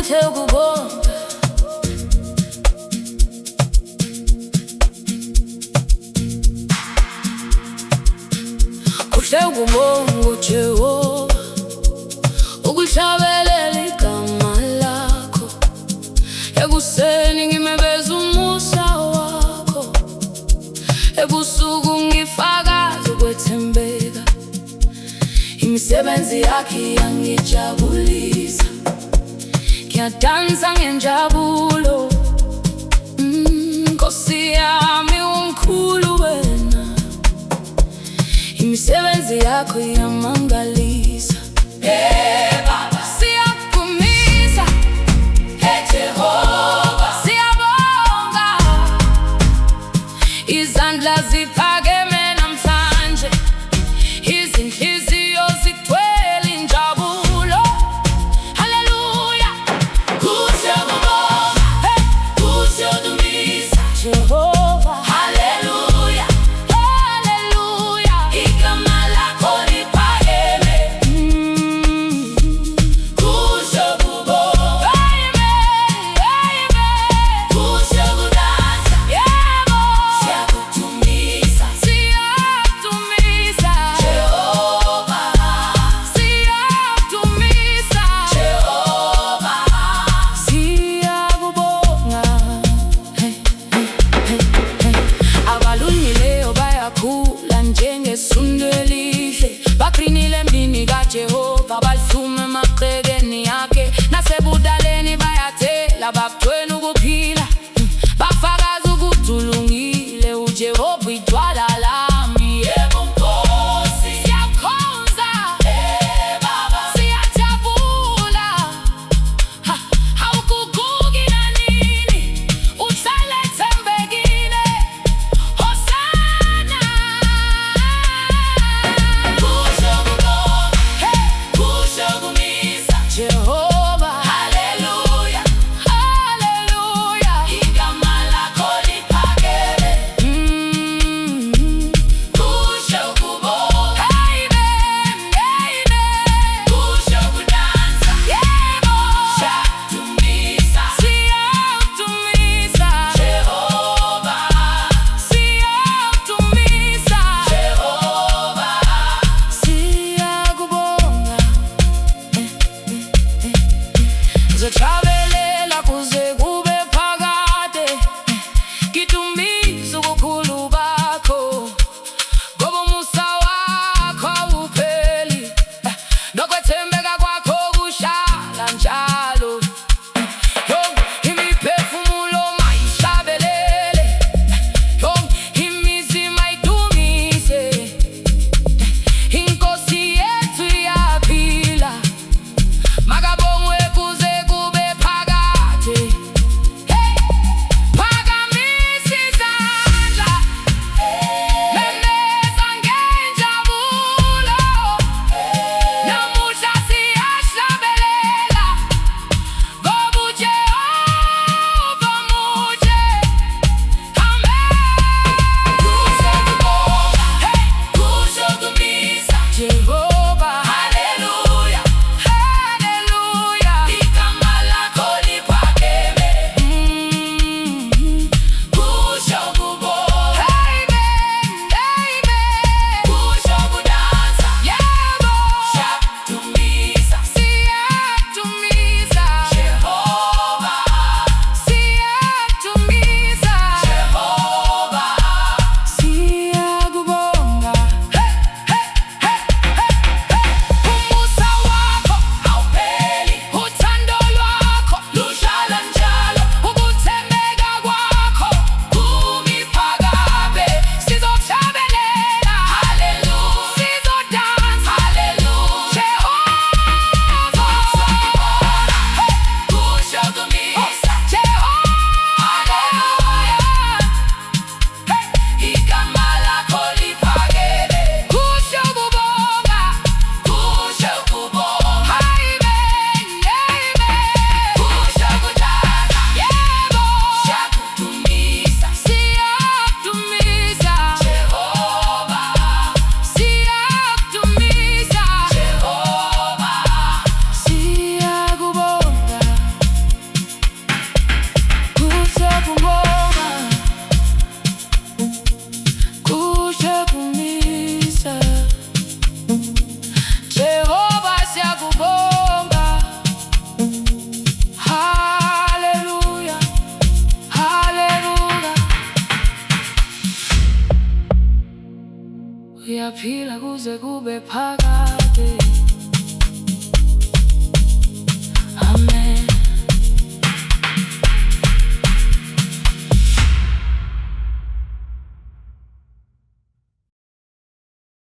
kuhle ukubonga, kuhle ukubonga uJehova, ukuhlabelela igama lakho. Ekuseni ngimebeza umusa wakho, ebusuku ngifakaza ukwethembeka. Imisebenzi yakho iyangijabulisa, ngiyadansa ngenjabulo. Nkosi yami umkhulu wena, imisebenzi yakho iyamangalisa. Baba, siyakudumisa, Jehova, siyabonga. Izandla ziphakeme namhlanje, izinhliziyo zigcwele injabulo. Haleluya, kuhle ukubonga, kuhle ukudumisa Jehova. Haleluya, haleluya, igama lakho liphakeme. Kuhle ukubonga, amen, amen. Kuhle ukudansa, yebo, siyakudumisa, siyakudumisa Jehova, siyakudumisa Jehova, siyakubonga. Hey, hey, hey, hey. Abalungileyo bayakhula njengesundu elihle, baqinile emnini kaJehova, bahluma emagcekeni akhe. Nasebudaleni bayathela, bakugcwele ukuphila, bafakaza ukuthi ulungile uJehova, idwala lami. Yebo Nkosi, siyakukhonza. Baba, siyajabula. Awuguguki nanini, uhlala ethembekile. Hosana, kuze kube phakade.